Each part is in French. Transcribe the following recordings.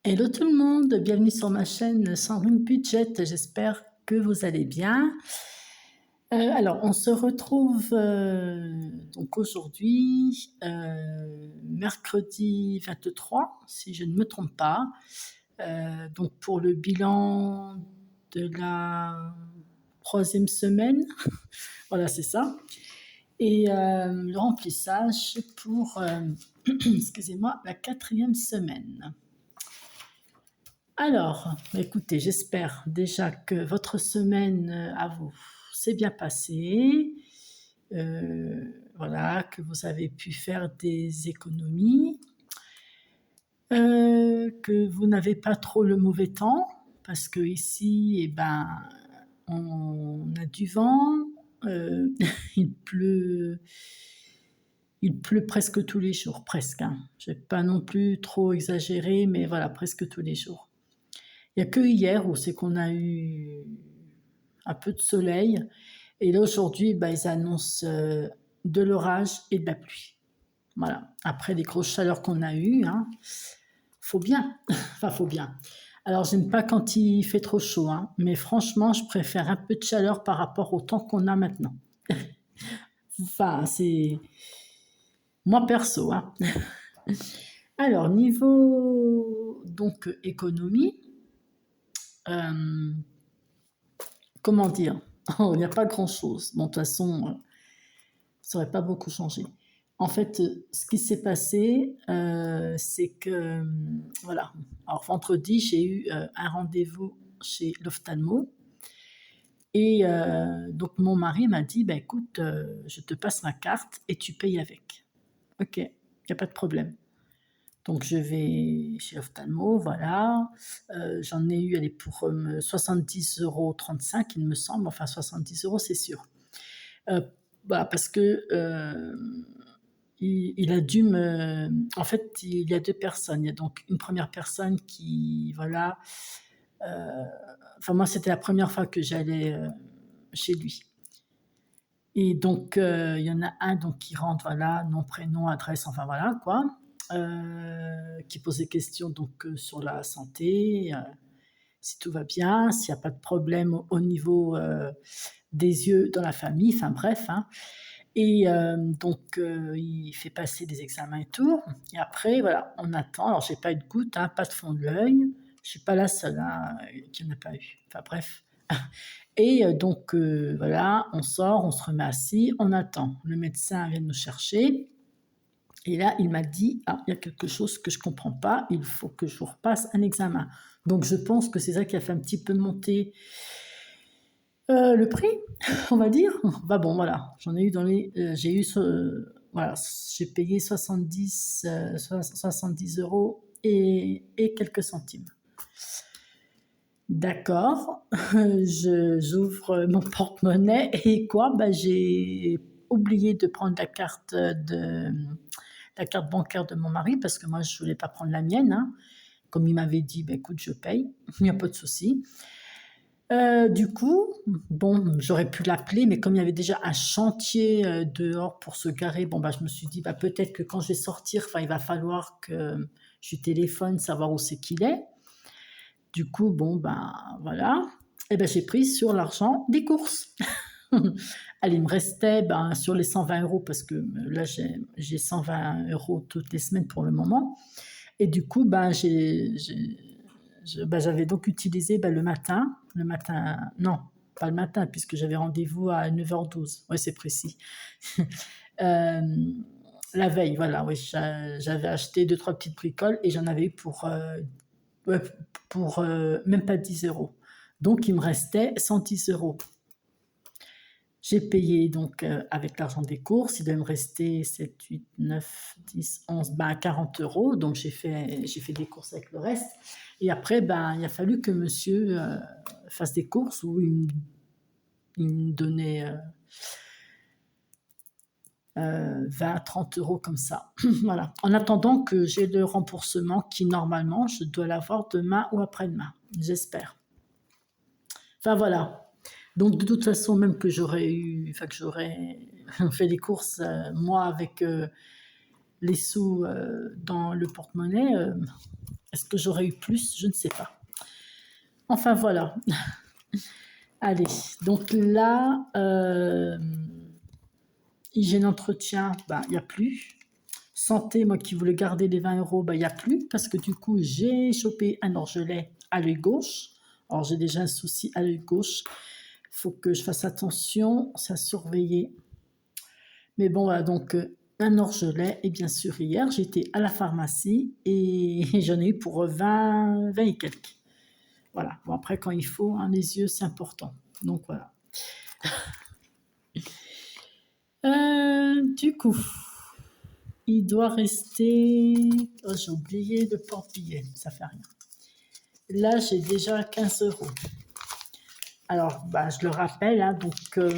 Hello tout le monde, bienvenue sur ma chaîne Sandrine Budget, j'espère que vous allez bien. Alors on se retrouve donc aujourd'hui, mercredi 23 si je ne me trompe pas, donc pour le bilan de la troisième semaine, voilà c'est ça et le remplissage pour, excusez-moi, la quatrième semaine. Alors, écoutez, j'espère déjà que votre semaine à vous s'est bien passée, voilà, que vous avez pu faire des économies, que vous n'avez pas trop le mauvais temps, parce que ici, eh ben, on a du vent, euh, il pleut, il pleut presque tous les jours, presque, hein. Je vais pas non plus trop exagérer, mais voilà, presque tous les jours. Il n'y a que hier où c'est qu'on a eu un peu de soleil. Et là, aujourd'hui, bah, ils annoncent de l'orage et de la pluie. Voilà. Après les grosses chaleurs qu'on a eues, hein, faut bien. Enfin, faut bien. Alors, j'aime pas quand il fait trop chaud, hein, mais franchement, je préfère un peu de chaleur par rapport au temps qu'on a maintenant. Enfin, c'est moi perso, hein. Alors, niveau donc économie, euh, comment dire? Oh, il n'y a pas grand-chose. Bon, de toute façon, ça n'aurait pas beaucoup changé. En fait, ce qui s'est passé, c'est que, voilà. Alors, vendredi, j'ai eu un rendez-vous chez l'ophtalmo. Et donc, mon mari m'a dit, bah, écoute, je te passe ma carte et tu payes avec. Ok, il n'y a pas de problème. Donc, je vais chez l'ophtalmo, voilà. J'en ai eu, elle est pour 70,35 €, il me semble. Enfin, 70 euros, c'est sûr. Euh, Voilà, parce que il a dû me... En fait, il y a deux personnes. Il y a donc une première personne qui, voilà... Enfin, moi, c'était la première fois que j'allais chez lui. Et donc, il y en a un donc, qui rentre, voilà, nom, prénom, adresse, enfin voilà, quoi. Qui pose des questions donc, sur la santé, si tout va bien, s'il n'y a pas de problème au niveau des yeux dans la famille, enfin bref, hein. Et donc, il fait passer des examens et tout. Et après, voilà, on attend. Alors, j'ai pas eu de goutte, hein, pas de fond de l'œil. Je suis pas la seule hein, qui n'en a pas eu. Enfin bref. Et donc, voilà, on sort, on se remet assis, on attend. Le médecin vient nous chercher. Et là, il m'a dit, ah, il y a quelque chose que je comprends pas, il faut que je vous repasse un examen. Donc, je pense que c'est ça qui a fait un petit peu monter le prix, on va dire. Bah bon, voilà, j'en ai eu dans les, j'ai eu, voilà, j'ai payé 70 euros et quelques centimes. D'accord, j'ouvre mon porte-monnaie et quoi? Bah j'ai oublié de prendre la carte bancaire de mon mari parce que moi je voulais pas prendre la mienne, hein. Comme il m'avait dit, bah écoute, je paye, il n'y a pas de souci. Du coup, bon, j'aurais pu l'appeler, mais comme il y avait déjà un chantier dehors pour se garer, bon, bah, je me suis dit, bah, peut-être que quand je vais sortir, enfin, il va falloir que je lui téléphone, savoir où c'est qu'il est. Du coup, bon, ben voilà. Et ben, j'ai pris sur l'argent des courses. Allez, il me restait ben, sur les 120 euros, parce que là, j'ai 120 euros toutes les semaines pour le moment. Et du coup, ben, j'avais donc utilisé ben, le matin, non, pas le matin, puisque j'avais rendez-vous à 9h12. Oui, c'est précis. Euh, la veille, voilà, oui, j'avais acheté deux, trois petites bricoles et j'en avais eu ouais, pour même pas 10 euros. Donc, il me restait 110 euros. J'ai payé donc avec l'argent des courses, il doit me rester 7, 8, 9, 10, 11, ben 40 euros. Donc j'ai fait des courses avec le reste. Et après, ben, il a fallu que monsieur fasse des courses où il me donnait 20, 30 euros comme ça. Voilà. En attendant que j'ai le remboursement qui, normalement, je dois l'avoir demain ou après-demain. J'espère. Enfin, voilà. Donc, de toute façon, même que j'aurais fait des courses, moi, avec les sous dans le porte-monnaie, Est-ce que j'aurais eu plus? Je ne sais pas. Enfin voilà. Allez, donc là, hygiène entretien, bah, il n'y a plus. Santé, moi qui voulais garder les 20 euros, bah, il n'y a plus parce que du coup, j'ai chopé un orgelet à l'œil gauche. Alors, j'ai déjà un souci à l'œil gauche. Il faut que je fasse attention, c'est à surveiller. Mais bon, voilà, donc un orgelet. Et bien sûr, hier, j'étais à la pharmacie et j'en ai eu pour 20 et quelques. Voilà. Bon, après, quand il faut, hein, les yeux, c'est important. Donc voilà. Du coup, il doit rester. Oh, j'ai oublié de portiller, ça fait rien. Là, j'ai déjà 15 euros. Alors, bah, je le rappelle, hein, donc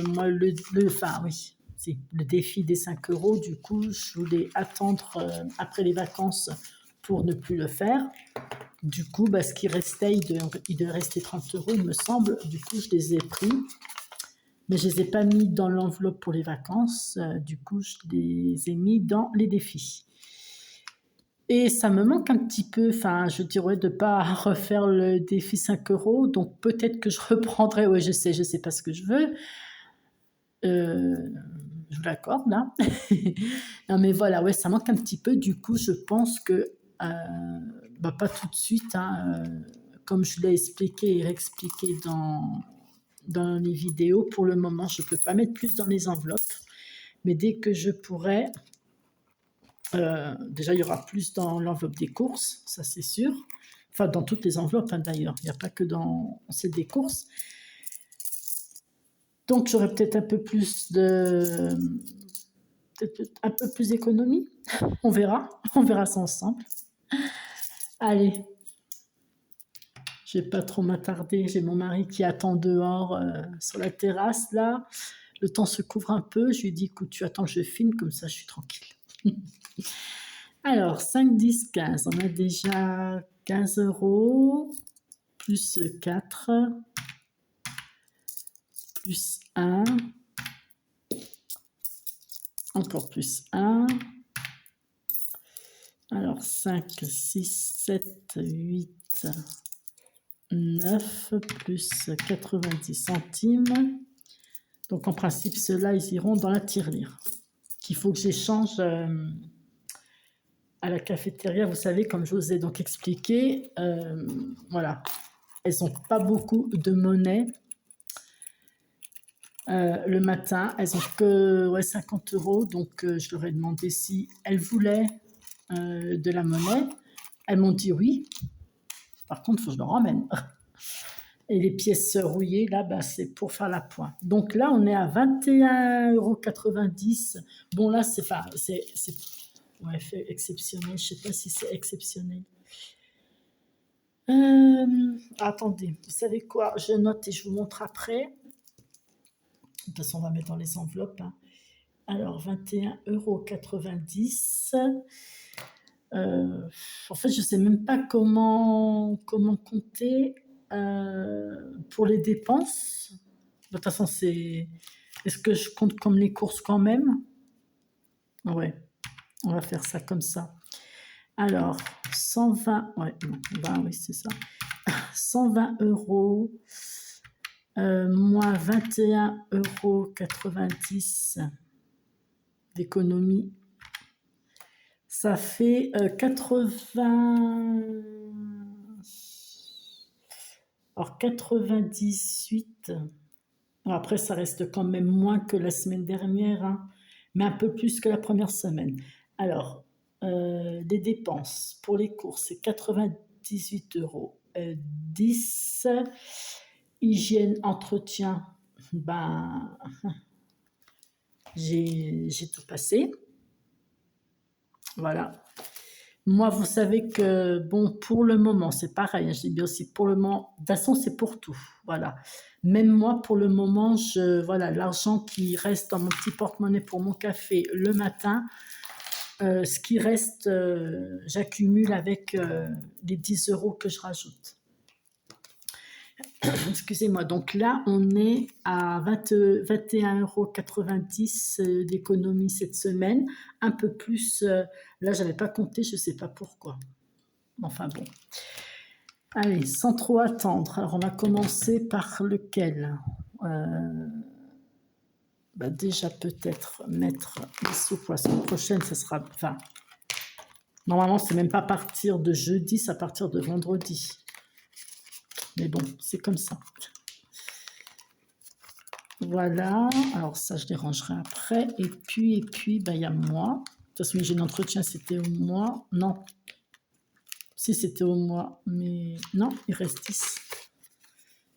moi, enfin, oui, si, le défi des 5 euros, du coup, je voulais attendre après les vacances pour ne plus le faire. Du coup, bah, ce qui restait, il devait rester 30 euros, il me semble. Du coup, je les ai pris. Mais je ne les ai pas mis dans l'enveloppe pour les vacances. Du coup, je les ai mis dans les défis. Et ça me manque un petit peu, enfin, je dirais de ne pas refaire le défi 5 euros. Donc, peut-être que je reprendrai. Oui, je sais pas ce que je veux. Je vous l'accorde, là. Non, mais voilà, ouais, ça manque un petit peu. Du coup, je pense que, bah, pas tout de suite, hein, comme je l'ai expliqué et réexpliqué dans les vidéos. Pour le moment, je ne peux pas mettre plus dans les enveloppes, mais dès que je pourrai, déjà il y aura plus dans l'enveloppe des courses, ça c'est sûr. Enfin, dans toutes les enveloppes, hein, d'ailleurs, il n'y a pas que dans celle des courses. Donc j'aurai peut-être un peu plus d'économie. On verra ça ensemble. Allez, je vais pas trop m'attarder. J'ai mon mari qui attend dehors sur la terrasse là. Le temps se couvre un peu. Je lui dis, écoute, tu attends que je filme, comme ça je suis tranquille. Alors, 5, 10, 15. On a déjà 15 euros, plus 4, plus 1, encore plus 1. Alors, 5, 6, 7, 8, 9, plus 90 centimes. Donc, en principe, ceux-là, ils iront dans la tirelire. Qu'il faut que j'échange à la cafétéria. Vous savez, comme je vous ai donc expliqué, voilà, elles n'ont pas beaucoup de monnaie. Le matin, elles n'ont que 50 euros, donc je leur ai demandé si elles voulaient de la monnaie. Elles m'ont dit oui. Par contre, il faut que je leur emmène. Et les pièces rouillées, là, bah, c'est pour faire la pointe. Donc là, on est à 21,90 €. Bon, là, c'est ouais, fait exceptionnel. Je ne sais pas si c'est exceptionnel. Attendez, vous savez quoi? Je note et je vous montre après. De toute façon, on va mettre dans les enveloppes. Hein. Alors, 21,90 €. En fait, je ne sais même pas comment compter pour les dépenses. De toute façon, est-ce que je compte comme les courses quand même? Ouais, on va faire ça comme ça. Alors, 120, ouais, non, 20, oui, c'est ça. 120 euros, moins 21,90 € d'économie. Ça fait 80. Alors 98. Après, ça reste quand même moins que la semaine dernière, hein, mais un peu plus que la première semaine. Alors, les dépenses pour les courses, c'est 98 euros. 10. Hygiène, entretien, ben, j'ai tout passé. Voilà. Moi, vous savez que, bon, pour le moment, c'est pareil, hein, je dis bien aussi pour le moment, de toute façon, c'est pour tout, voilà. Même moi, pour le moment, voilà, l'argent qui reste dans mon petit porte-monnaie pour mon café le matin, ce qui reste, j'accumule avec les 10 euros que je rajoute. Excusez-moi, donc là, on est à 21,90 € d'économie cette semaine, un peu plus, là, j'avais pas compté, je sais pas pourquoi. Enfin bon. Allez, sans trop attendre. Alors, on va commencer par lequel déjà, peut-être mettre les sous pour la semaine prochaine, ce sera... Enfin, normalement, c'est même pas à partir de jeudi, c'est à partir de vendredi. Mais bon, c'est comme ça. Voilà. Alors ça, je les rangerai après. Et puis, il y a moi. De toute façon, j'ai un entretien, c'était au mois. Non. Si, c'était au mois. Mais non, il reste 10.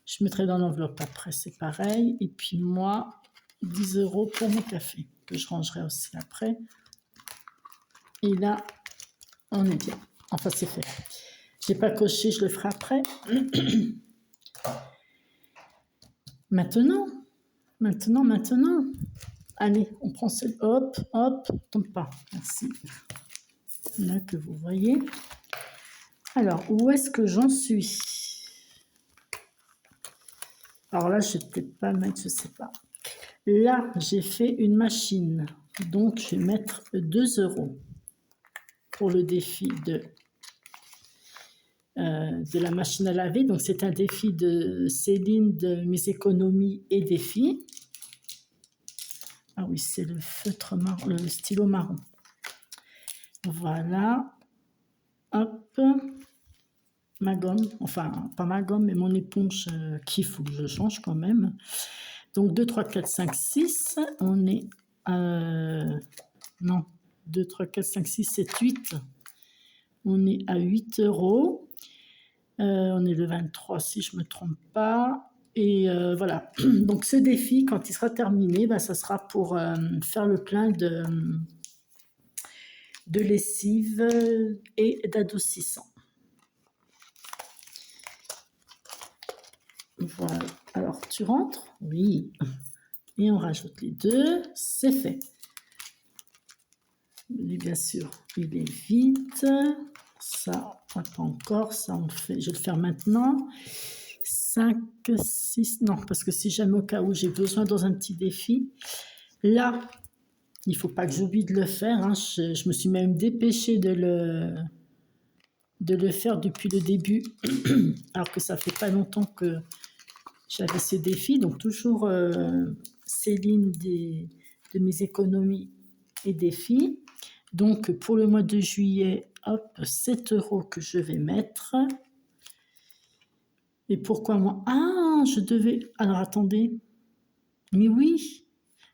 Je mettrai dans l'enveloppe après, c'est pareil. Et puis moi, 10 € pour mon café, que je rangerai aussi après. Et là, on est bien. Enfin, c'est fait. Je n'ai pas coché, je le ferai après. Maintenant. Allez, on prend ce... Hop, tombe pas. Merci. Là que vous voyez. Alors, où est-ce que j'en suis? Alors là, je ne vais peut-être pas mettre, je ne sais pas. Là, j'ai fait une machine. Donc, je vais mettre 2 € pour le défi de la machine à laver. Donc, c'est un défi de Céline de Mes économies et défis. Ah oui, c'est le feutre marron, le stylo marron. Voilà. Hop. Ma gomme, enfin, pas ma gomme, mais mon éponge qu'il faut que je change quand même. Donc, 2, 3, 4, 5, 6. On est... non, 2, 3, 4, 5, 6, 7, 8. On est à 8 €. On est le 23, si je ne me trompe pas. Et voilà. Donc, ce défi, quand il sera terminé, ça sera pour faire le plein de lessive et d'adoucissant. Voilà. Alors, tu rentres? Oui. Et on rajoute les deux. C'est fait. Lui, bien sûr, il est vite. Ça, pas encore. Ça, on le fait. Je vais le faire maintenant. 5, 6... Non, parce que si jamais au cas où j'ai besoin dans un petit défi, là, il ne faut pas que j'oublie de le faire. Hein. Je me suis même dépêchée de le faire depuis le début, alors que ça fait pas longtemps que j'avais ce défi. Donc, toujours Céline de Mes économies et défis. Donc, pour le mois de juillet, hop, 7 € que je vais mettre. Et pourquoi moi? Ah, je devais... Alors, attendez. Mais oui.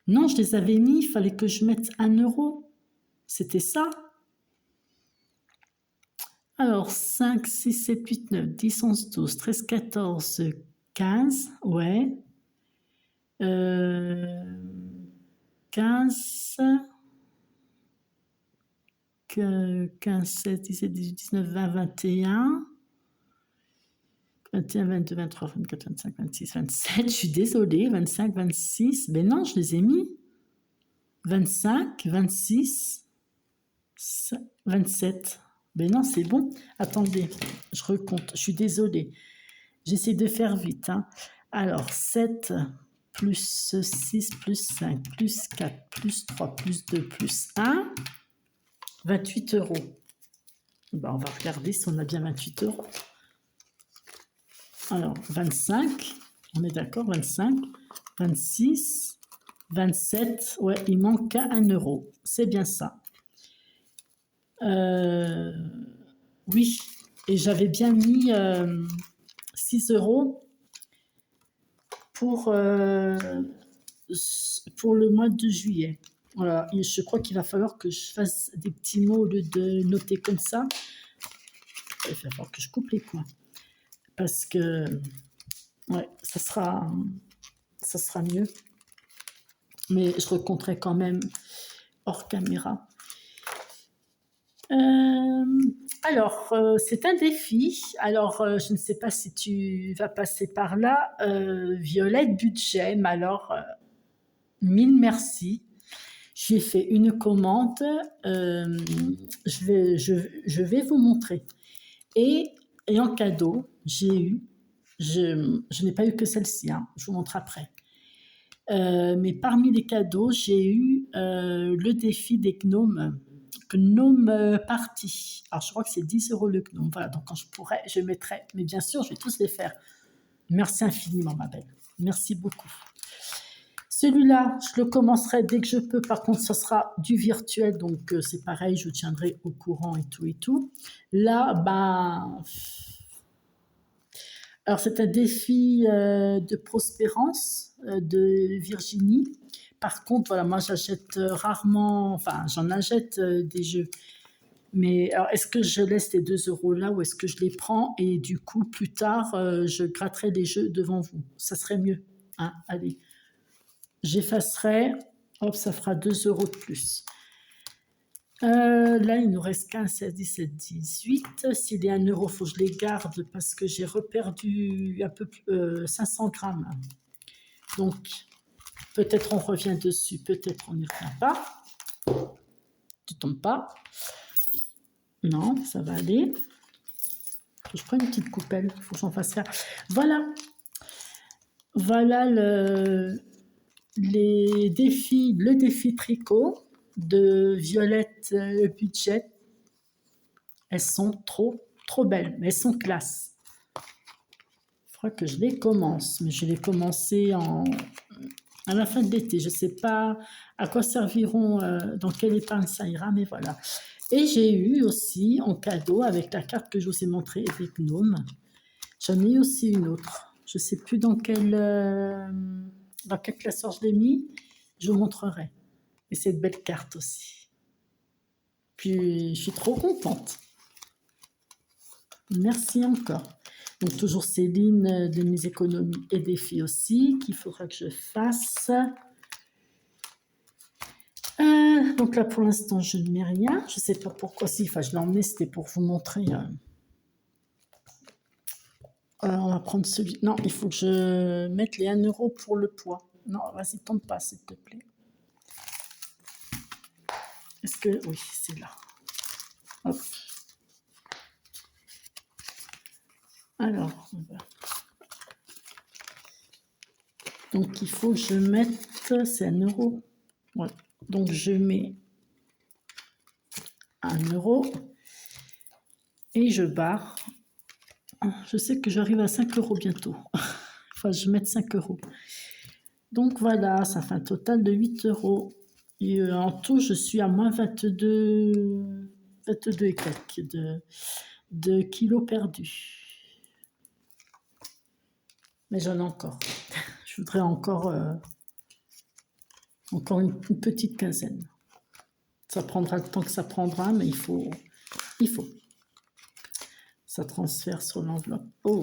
Non, je les avais mis. Il fallait que je mette 1 €. C'était ça. Alors, 5, 6, 7, 8, 9, 10, 11, 12, 13, 14, 15. Ouais. 15... 15, 16, 17, 18, 19, 20, 21... 21, 22, 23, 24, 25, 26, 27, je suis désolée, 25, 26, ben non, je les ai mis. 25, 26, 27, ben non, c'est bon. Attendez, je recompte, je suis désolée. J'essaie de faire vite. Hein. Alors, 7 plus 6 plus 5 plus 4 plus 3 plus 2 plus 1, 28 €. Ben, on va regarder si on a bien 28 €. Alors, 25, on est d'accord, 25, 26, 27, ouais, il manque 1 €. C'est bien ça. Oui, et j'avais bien mis 6 € pour le mois de juillet. Voilà, et je crois qu'il va falloir que je fasse des petits mots au lieu de noter comme ça. Il va falloir que je coupe les points. Parce que, ouais, ça sera mieux. Mais je recompterai quand même hors caméra. Alors, c'est un défi. Alors, je ne sais pas si tu vas passer par là. Violette Budget, mais alors, mille merci. J'ai fait une commande. Je vais vous montrer. Et en cadeau, je n'ai pas eu que celle-ci, hein, je vous montre après. Mais parmi les cadeaux, j'ai eu le défi des gnomes Gnome Party. Alors, je crois que c'est 10 € le gnome. Voilà, donc quand je pourrais, je mettrai. Mais bien sûr, je vais tous les faire. Merci infiniment, ma belle. Merci beaucoup. Celui-là, je le commencerai dès que je peux. Par contre, ce sera du virtuel, donc c'est pareil, je vous tiendrai au courant et tout et tout. Là, ben, alors c'est un défi de prospérance de Virginie. Par contre, voilà, moi j'achète rarement, enfin j'en achète des jeux. Mais alors, est-ce que je laisse les 2 € là ou est-ce que je les prends et du coup, plus tard, je gratterai des jeux devant vous? Ça serait mieux. Hein, allez. J'effacerai, hop, ça fera 2 € de plus. Là, il nous reste 15, 16, 17, 18. S'il est 1 €, il faut que je les garde parce que j'ai reperdu un peu plus, 500 grammes. Donc, peut-être on revient dessus, peut-être on n'y revient pas. Tu tombes pas. Non, ça va aller. Je prends une petite coupelle, il faut que j'en fasse faire. Voilà. Voilà le défi tricot de Violette Budget. Elles sont trop belles, mais elles sont classe. Il faudra que je les commence, mais je vais les commencer à la fin de l'été. Je ne sais pas à quoi serviront, dans quelle épargne ça ira, mais voilà. Et j'ai eu aussi en cadeau, avec la carte que je vous ai montrée, des gnomes, j'en ai eu aussi une autre. Je ne sais plus dans quel classeur je l'ai mis. Je vous montrerai. Et c'est une belle carte aussi. Puis, je suis trop contente. Merci encore. Donc, toujours Céline de mes économies et défis aussi, qu'il faudra que je fasse. Donc là, pour l'instant, je ne mets rien. Je ne sais pas pourquoi. Si, enfin, je l'ai emmené, c'était pour vous montrer. On va prendre celui. Non, il faut que je mette les 1 € pour le poids. Non, vas-y, tombe pas, s'il te plaît. Est-ce que... Oui, c'est là. Hop. Alors, donc il faut que je mette... C'est 1 €. Ouais. Donc je mets 1 € et je barre. Je sais que j'arrive à 5 € bientôt. Enfin, je vais mettre 5 €. Donc voilà, ça fait un total de 8 €. Et en tout, je suis à moins 22 et quelques de kilos perdus. Mais j'en ai encore. Je voudrais encore une petite quinzaine. Ça prendra le temps que ça prendra, mais il faut. Ça transfère sur l'enveloppe. Oh,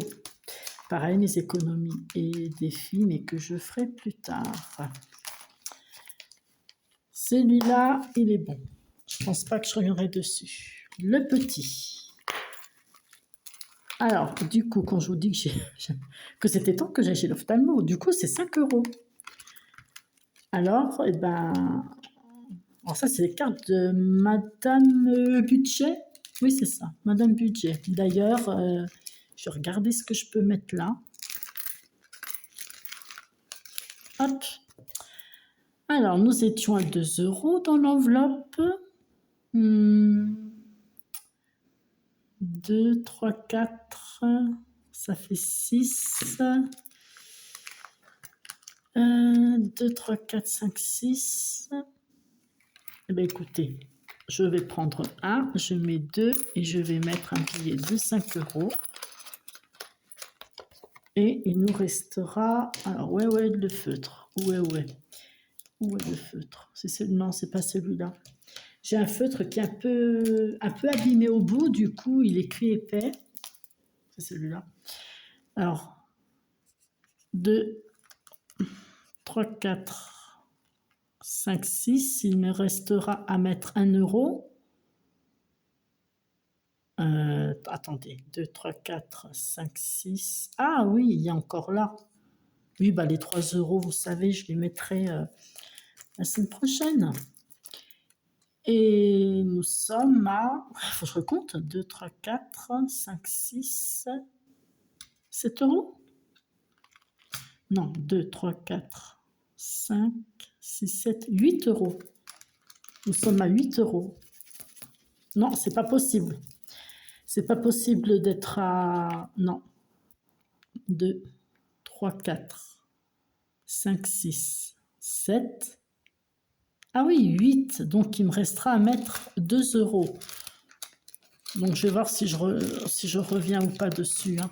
pareil, mes économies et défis, mais que je ferai plus tard. Celui-là, il est bon. Je pense pas que je reviendrai dessus. Le petit. Alors, du coup, quand je vous dis que c'était temps que j'aille chez l'ophtalmo, du coup, c'est 5 €. Alors, eh ben... Alors ça, c'est les cartes de Madame Budget. Oui, c'est ça, Madame Budget. D'ailleurs, je vais regarder ce que je peux mettre là. Hop. Alors, nous étions à 2 € dans l'enveloppe. 2, 3, 4, ça fait 6. 2, 3, 4, 5, 6. Eh bien, écoutez, je vais prendre un, je mets 2 et je vais mettre un billet de 5 €. Et il nous restera... Alors, ouais, le feutre. Où est le feutre? Non, c'est pas celui-là. J'ai un feutre qui est un peu abîmé au bout, du coup, il est cuit épais. C'est celui-là. Alors, 2, 3, 4, 5, 6. Il me restera à mettre 1 €. Attendez, 2, 3, 4, 5, 6. Ah oui, il y a encore là. Oui, bah les 3 €, vous savez, je les mettrai la semaine prochaine. Et nous sommes à... Il faut que je recompte. 2, 3, 4, 5, 6, 7 €. Non, 2, 3, 4, 5, 6, 7, 8 €. Nous sommes à 8 €. Non, c'est pas possible. C'est pas possible d'être à... Non. 2, 3, 4, 5, 6, 7. Ah oui, 8. Donc, il me restera à mettre 2 €. Donc, je vais voir si je reviens ou pas dessus. Hein.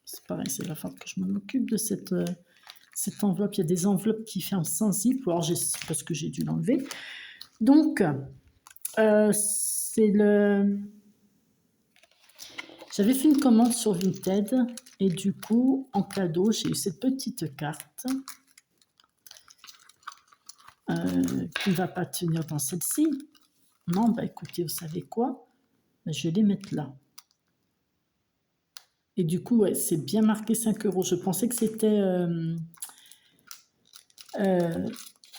C'est pareil, c'est la fois que je m'en occupe de cette enveloppe. Il y a des enveloppes qui ferment sans zip. Alors, parce que j'ai dû l'enlever. Donc, c'est le... J'avais fait une commande sur Vinted et du coup, en cadeau, j'ai eu cette petite carte qui ne va pas tenir dans celle-ci. Non, bah écoutez, vous savez quoi? Je vais les mettre là. Et du coup, ouais, c'est bien marqué 5 €. Je pensais que c'était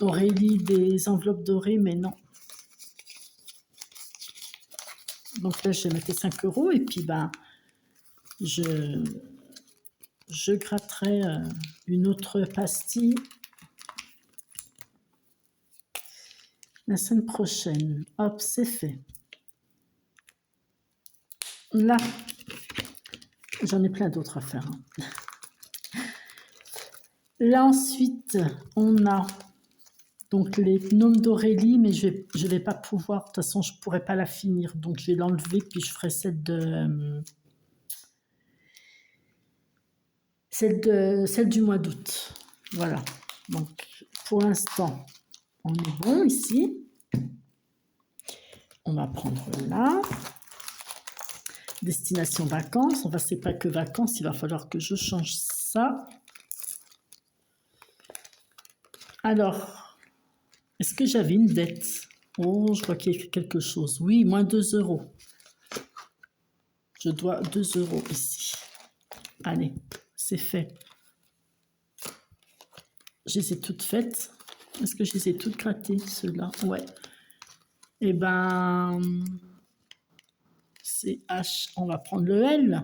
Aurélie des enveloppes dorées, mais non. Donc là, je vais mettre 5 € et puis ben, je gratterai une autre pastille la semaine prochaine. Hop, c'est fait. Là, j'en ai plein d'autres à faire. Hein. Là, ensuite, on a donc les gnomes d'Aurélie, mais je vais pas pouvoir, de toute façon, je pourrais pas la finir. Donc, je vais l'enlever, puis je ferai celle du mois d'août. Voilà. Donc, pour l'instant, on est bon ici. On va prendre là. Destination vacances. Enfin, c'est pas que vacances, il va falloir que je change ça. Alors, est-ce que j'avais une dette? Oh, je vois qu'il y a quelque chose. Oui, moins 2 €. Je dois 2 € ici. Allez, c'est fait. Je les ai toutes faites. Est-ce que je les ai toutes grattées, ceux-là? Ouais. Eh ben, c'est H. On va prendre le L.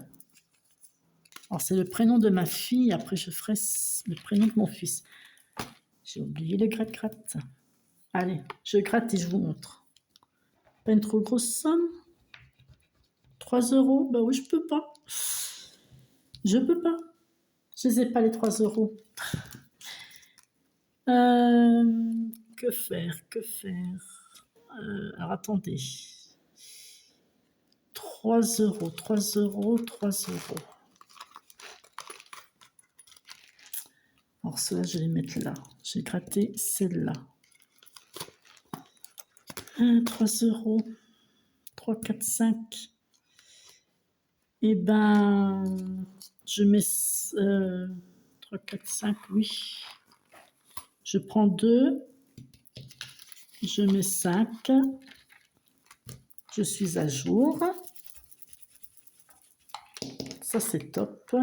Alors, c'est le prénom de ma fille. Après, je ferai le prénom de mon fils. J'ai oublié le gratte-gratte. Allez, je gratte et je vous montre. Pas une trop grosse somme? 3 €? Bah oui, je peux pas. Je peux pas. Je les ai pas, les 3 €. Que faire? Alors, attendez. 3 €, 3 €, 3 €. Alors, cela, je vais les mettre là. J'ai gratté celle-là. 3 €. 3, 4, 5. Eh ben, je mets 3, 4, 5, oui. Je prends 2. Je mets 5. Je suis à jour. Ça, c'est top.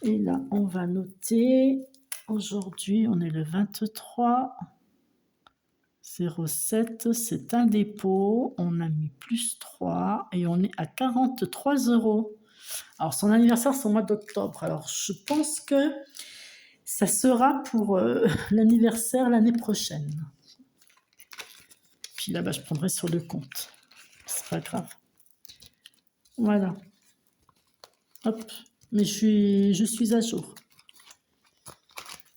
Et là, on va noter. Aujourd'hui, on est le 23 07. C'est un dépôt. On a mis plus 3 et on est à 43 €. Alors, son anniversaire, c'est au mois d'octobre. Alors, je pense que ça sera pour l'anniversaire l'année prochaine. Puis là-bas, je prendrai sur le compte. C'est pas grave. Voilà. Hop. Mais je suis à jour.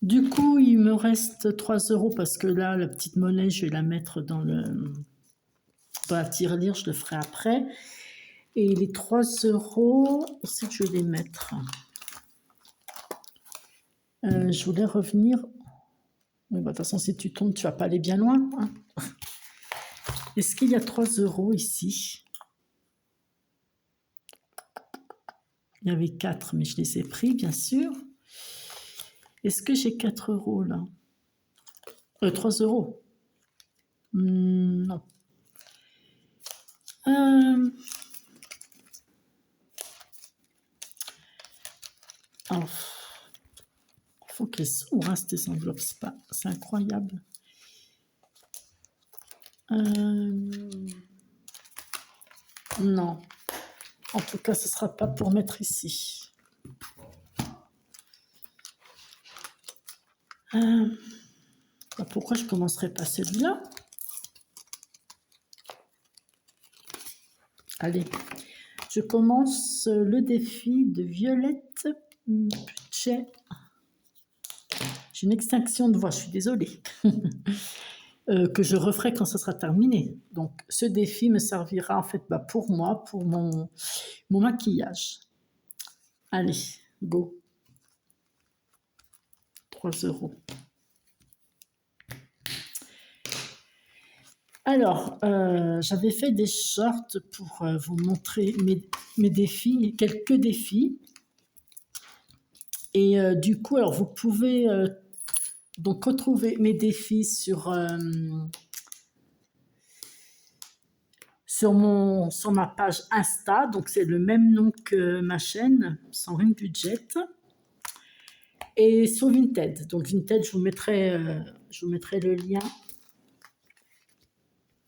Du coup, il me reste 3 € parce que là, la petite monnaie, je vais la mettre dans la tirelire. Je le ferai après. Et les 3 €, aussi que je vais les mettre. Je voulais revenir. Bon, bah, de toute façon, si tu tombes, tu vas pas aller bien loin. Hein. Est-ce qu'il y a 3 € ici? Il y avait 4, mais je les ai pris, bien sûr. Est-ce que j'ai 4 € là? 3 €. Non. Alors, il faut qu'elles s'ouvrent, ces enveloppes. C'est incroyable. Non. En tout cas, ce ne sera pas pour mettre ici. Pourquoi je ne commencerai pas celui-là? Allez, je commence le défi de Violette Budget. J'ai une extinction de voix, je suis désolée. Que je referai quand ce sera terminé. Donc, ce défi me servira en fait pour moi, pour mon maquillage. Allez, go. 3 €. Alors, j'avais fait des shorts pour vous montrer mes défis, quelques défis. Et du coup, alors vous pouvez donc retrouver mes défis sur ma page Insta. Donc c'est le même nom que ma chaîne, Sandrine Budget. Et sur Vinted. Donc Vinted, je vous mettrai le lien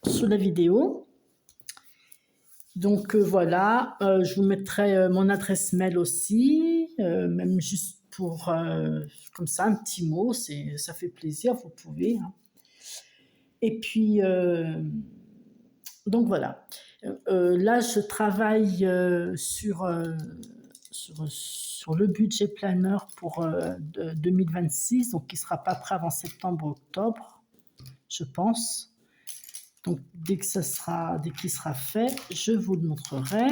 sous la vidéo. Donc voilà, je vous mettrai mon adresse mail aussi, même juste pour comme ça un petit mot, ça fait plaisir, vous pouvez. Hein. Et puis donc voilà. Là, je travaille sur le budget planner pour 2026, donc qui ne sera pas prêt avant septembre-octobre, je pense. Donc, dès qu'il sera fait, je vous le montrerai.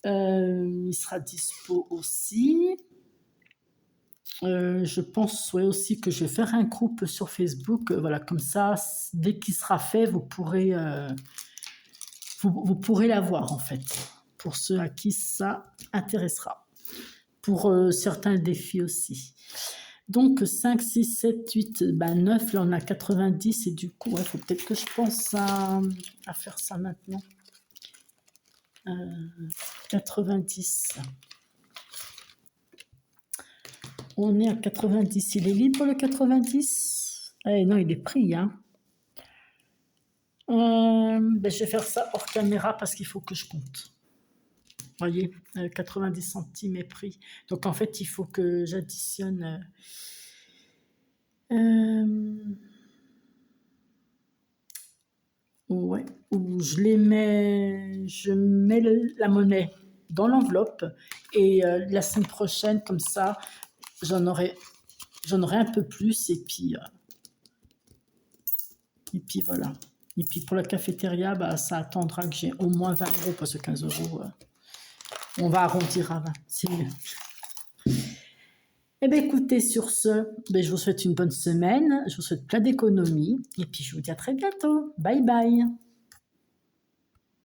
Il sera dispo aussi. Je pense aussi que je vais faire un groupe sur Facebook. Voilà, comme ça, dès qu'il sera fait, vous pourrez l'avoir en fait. Pour ceux à qui ça intéressera. Pour certains défis aussi. Donc 5, 6, 7, 8, 9, là on a 90 et du coup, il faut peut-être que je pense à faire ça maintenant. 90. On est à 90. Il est libre le 90 ? Non, il est pris. Hein. Je vais faire ça hors caméra parce qu'il faut que je compte. Vous voyez, 90 centimes est pris. Donc en fait, il faut que j'additionne... ouais, où je mets la monnaie dans l'enveloppe et la semaine prochaine, comme ça, j'en aurai un peu plus et puis voilà. Et puis pour la cafétéria, ça attendra que j'ai au moins 20 € parce que 15 €, on va arrondir à 20, c'est mieux. Eh bien écoutez, sur ce, je vous souhaite une bonne semaine, je vous souhaite plein d'économies et puis je vous dis à très bientôt. Bye bye.